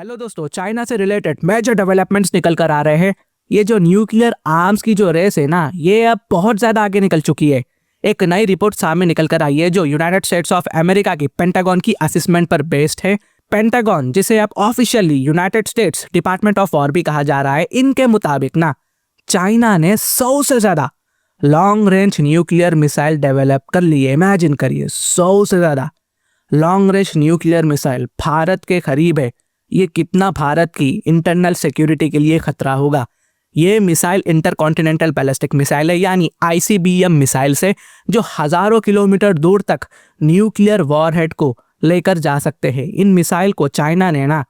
Hello दोस्तों, China से related major developments निकल कर आ रहे हैं। ये जो न्यूक्लियर आर्म्स की जो रेस है ना, ये अब बहुत ज्यादा आगे निकल चुकी है। एक नई रिपोर्ट सामने निकल कर आई है जो यूनाइटेड स्टेट्स ऑफ अमेरिका की पेंटागन की असेसमेंट पर बेस्ड है। पेंटागन, जिसे अब officially United states department of war भी कहा जा रहा है, इनके मुताबिक ना चाइना ने 100 से ज्यादा long range nuclear missile develop कर ली है। इमेजिन करिए, 100 से ज्यादा long range nuclear missile Bharat के करीब है। ये कितना भारत की इंटरनल सिक्योरिटी के लिए खतरा होगा। ये मिसाइल इंटरकॉन्टिनेंटल बैलिस्टिक मिसाइल है, यानी आईसीबीएम मिसाइल से जो हजारों किलोमीटर दूर तक न्यूक्लियर वॉरहेड को लेकर जा सकते हैं। इन मिसाइल को चाइना ने ना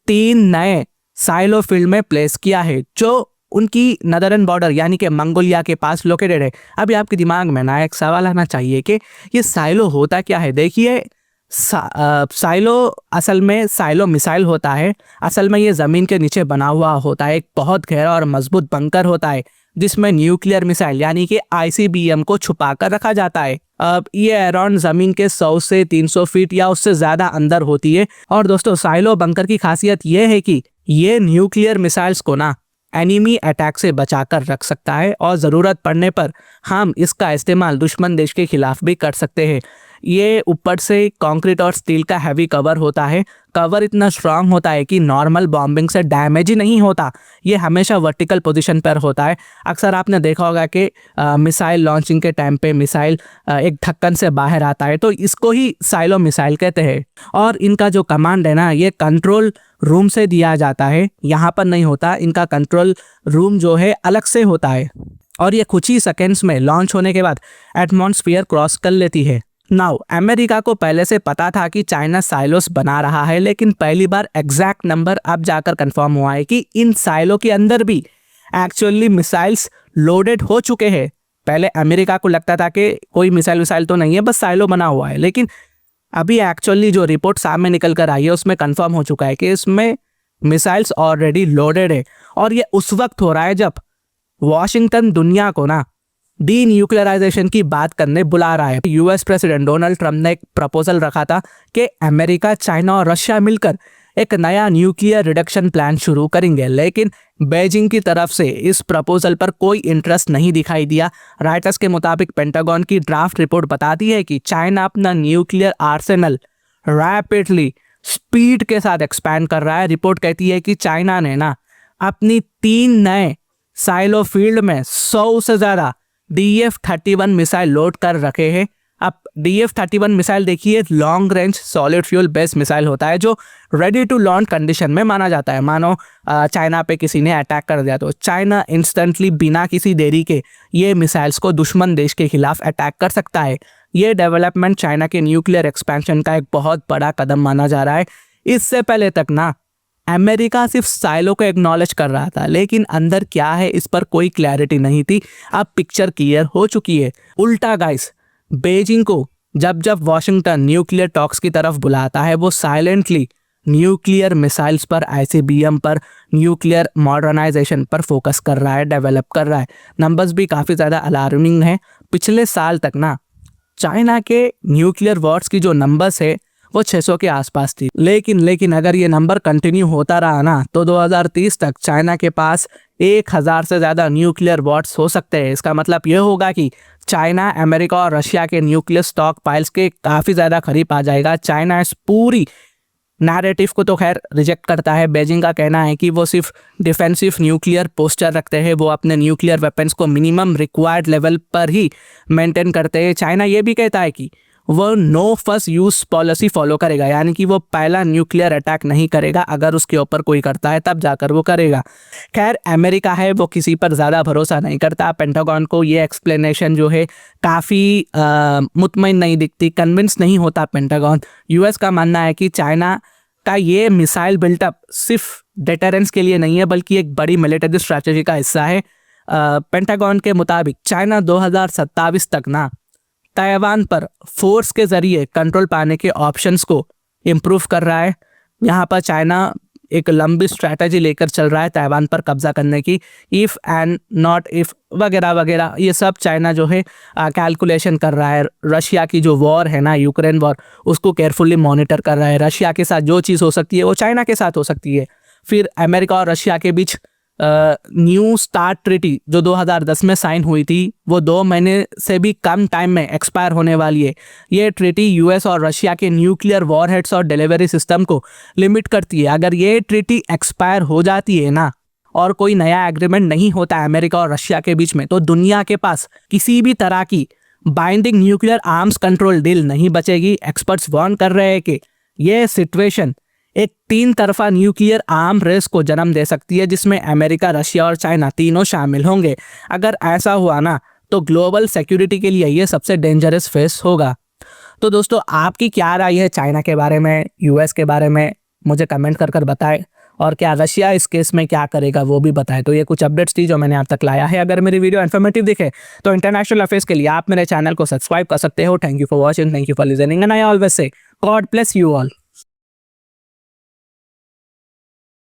3 नए साइलो फील्ड में प्लेस किया है जो उनकी नदरन बॉर्डर यानी कि मंगोलिया के पास लोकेटेड है। अभी आपके दिमाग में ना एक सवाल आना चाहिए कि ये साइलो होता क्या है। देखिए, साइलो असल में साइलो मिसाइल होता है। असल में ये ज़मीन के नीचे बना हुआ होता है, एक बहुत गहरा और मजबूत बंकर होता है जिसमें न्यूक्लियर मिसाइल यानी कि आईसीबीएम को छुपा कर रखा जाता है। अब ये अराउंड ज़मीन के 100 से 300 फीट या उससे ज़्यादा अंदर होती है। और दोस्तों, साइलो बंकर की खासियत ये है कि ये न्यूक्लियर मिसाइल्स को ना एनिमी अटैक से बचाकर रख सकता है और ज़रूरत पड़ने पर हम इसका इस्तेमाल दुश्मन देश के खिलाफ भी कर सकते हैं। ये ऊपर से कंक्रीट और स्टील का हैवी कवर होता है। कवर इतना स्ट्रांग होता है कि नॉर्मल बॉम्बिंग से डैमेज ही नहीं होता। ये हमेशा वर्टिकल पोजीशन पर होता है। अक्सर आपने देखा होगा कि मिसाइल लॉन्चिंग के टाइम पे मिसाइल एक ढक्कन से बाहर आता है, तो इसको ही साइलो मिसाइल कहते हैं। और इनका जो कमांड है ना, ये कंट्रोल रूम से दिया जाता है, यहाँ पर नहीं होता। इनका कंट्रोल रूम जो है अलग से होता है और ये कुछ ही सेकेंड्स में लॉन्च होने के बाद एटमॉस्फेयर क्रॉस कर लेती है। नाउ, अमेरिका को पहले से पता था कि चाइना साइलोस बना रहा है, लेकिन पहली बार एग्जैक्ट नंबर अब जाकर कंफर्म हुआ है कि इन साइलो के अंदर भी एक्चुअली मिसाइल्स लोडेड हो चुके हैं। पहले अमेरिका को लगता था कि कोई मिसाइल तो नहीं है, बस साइलो बना हुआ है, लेकिन अभी एक्चुअली जो रिपोर्ट सामने निकल कर आई है उसमें कंफर्म हो चुका है कि इसमें मिसाइल्स ऑलरेडी लोडेड है। और ये उस वक्त हो रहा है जब वॉशिंगटन दुनिया को ना डी न्यूक्लियराइजेशन की बात करने बुला रहा है। यूएस प्रेसिडेंट डोनाल्ड ट्रंप ने एक प्रपोजल रखा था कि अमेरिका, चाइना और रशिया मिलकर एक नया न्यूक्लियर रिडक्शन प्लान शुरू करेंगे, लेकिन बेजिंग की तरफ से इस प्रपोजल पर कोई इंटरेस्ट नहीं दिखाई दिया। राइटर्स के मुताबिक पेंटागन की ड्राफ्ट रिपोर्ट बताती है कि चाइना अपना न्यूक्लियर आर्सेनल रैपिडली स्पीड के साथ एक्सपैंड कर रहा है। रिपोर्ट कहती है कि चाइना ने ना अपनी 3 नए साइलो फील्ड में 100 से ज़्यादा DF-31 मिसाइल लोड कर रखे हैं। अब DF-31 मिसाइल देखिए, long range solid fuel based missile होता है जो रेडी टू लॉन्च कंडीशन में माना जाता है। मानो चाइना पे किसी ने अटैक कर दिया तो चाइना इंस्टेंटली बिना किसी देरी के ये मिसाइल्स को दुश्मन देश के खिलाफ अटैक कर सकता है। ये डेवलपमेंट चाइना के न्यूक्लियर एक्सपेंशन का एक बहुत बड़ा कदम माना जा रहा है। इससे पहले तक ना अमेरिका सिर्फ साइलो को एक्नॉलेज कर रहा था, लेकिन अंदर क्या है इस पर कोई क्लैरिटी नहीं थी। अब पिक्चर क्लियर हो चुकी है। उल्टा गाइस, बेजिंग को जब जब वॉशिंगटन न्यूक्लियर टॉक्स की तरफ बुलाता है, वो साइलेंटली न्यूक्लियर मिसाइल्स पर, आईसीबीएम पर, न्यूक्लियर मॉडर्नाइजेशन पर फोकस कर रहा है, डेवलप कर रहा है। नंबर्स भी काफ़ी ज़्यादा अलार्मिंग है। पिछले साल तक ना चाइना के न्यूक्लियर वॉर्स की जो नंबर्स है वो 600 के आसपास थी, लेकिन अगर ये नंबर कंटिन्यू होता रहा ना तो 2030 तक चाइना के पास 1000 से ज़्यादा न्यूक्लियर वॉर्स हो सकते हैं। इसका मतलब ये होगा कि चाइना, अमेरिका और रशिया के न्यूक्लियर स्टॉक पाइल्स के काफ़ी ज़्यादा करीब आ जाएगा। चाइना इस पूरी नैरेटिव को तो खैर रिजेक्ट करता है। बेजिंग का कहना है कि वो सिर्फ डिफेंसिव न्यूक्लियर पोस्चर रखते हैं, वो अपने न्यूक्लियर वेपन्स को मिनिमम रिक्वायर्ड लेवल पर ही मेंटेन करते हैं। चाइना ये भी कहता है कि वो no first use policy follow करेगा, यानी कि वो पहला न्यूक्लियर अटैक नहीं करेगा। अगर उसके ऊपर कोई करता है तब जाकर वो करेगा। खैर, अमेरिका है वो किसी पर ज़्यादा भरोसा नहीं करता। पेंटागन को ये एक्सप्लेनेशन जो है काफ़ी मुतमईन नहीं दिखती, कन्विंस नहीं होता पेंटागन। यूएस का मानना है कि चाइना का ये मिसाइल बिल्टअप सिर्फ डेटरेंस के लिए नहीं है, बल्कि एक बड़ी मिलिट्री स्ट्रैटेजी का हिस्सा है। पेंटागन के मुताबिक चाइना 2027 तक ना ताइवान पर फोर्स के जरिए कंट्रोल पाने के ऑप्शंस को इम्प्रूव कर रहा है। यहाँ पर चाइना एक लंबी स्ट्रैटेजी लेकर चल रहा है ताइवान पर कब्जा करने की, इफ़ एंड नॉट इफ़ वगैरह वगैरह, ये सब चाइना जो है कैलकुलेशन कर रहा है। रशिया की जो वॉर है ना, यूक्रेन वॉर, उसको केयरफुली मॉनिटर कर रहा है। रशिया के साथ जो चीज़ हो सकती है वो चाइना के साथ हो सकती है। फिर अमेरिका और रशिया के बीच न्यू स्टार्ट ट्रीटी जो 2010 में साइन हुई थी, वो 2 महीने से भी कम टाइम में एक्सपायर होने वाली है। ये ट्रीटी यूएस और रशिया के न्यूक्लियर वॉरहेड्स और डिलीवरी सिस्टम को लिमिट करती है। अगर ये ट्रीटी एक्सपायर हो जाती है ना, और कोई नया एग्रीमेंट नहीं होता अमेरिका और रशिया के बीच में, तो दुनिया के पास किसी भी तरह की binding nuclear arms control deal नहीं बचेगी। एक्सपर्ट्स वार्न कर रहे हैं कि ये सिचुएशन एक 3 तरफा न्यूक्लियर आर्म रेस को जन्म दे सकती है, जिसमें अमेरिका, रशिया और चाइना तीनों शामिल होंगे। अगर ऐसा हुआ ना, तो ग्लोबल सिक्योरिटी के लिए ये सबसे डेंजरस फेस होगा। तो दोस्तों, आपकी क्या राय है चाइना के बारे में, यूएस के बारे में? मुझे कमेंट कर बताएं। और क्या रशिया इस केस में क्या करेगा वो भी बताएं। तो ये कुछ अपडेट्स थी जो मैंने आप तक लाया है। अगर मेरी वीडियो इन्फॉर्मेटिव दिखे तो इंटरनेशनल अफेयर्स के लिए आप मेरे चैनल को सब्सक्राइब कर सकते हो। Thank you for watching, thank you for listening, and I always say God bless you all.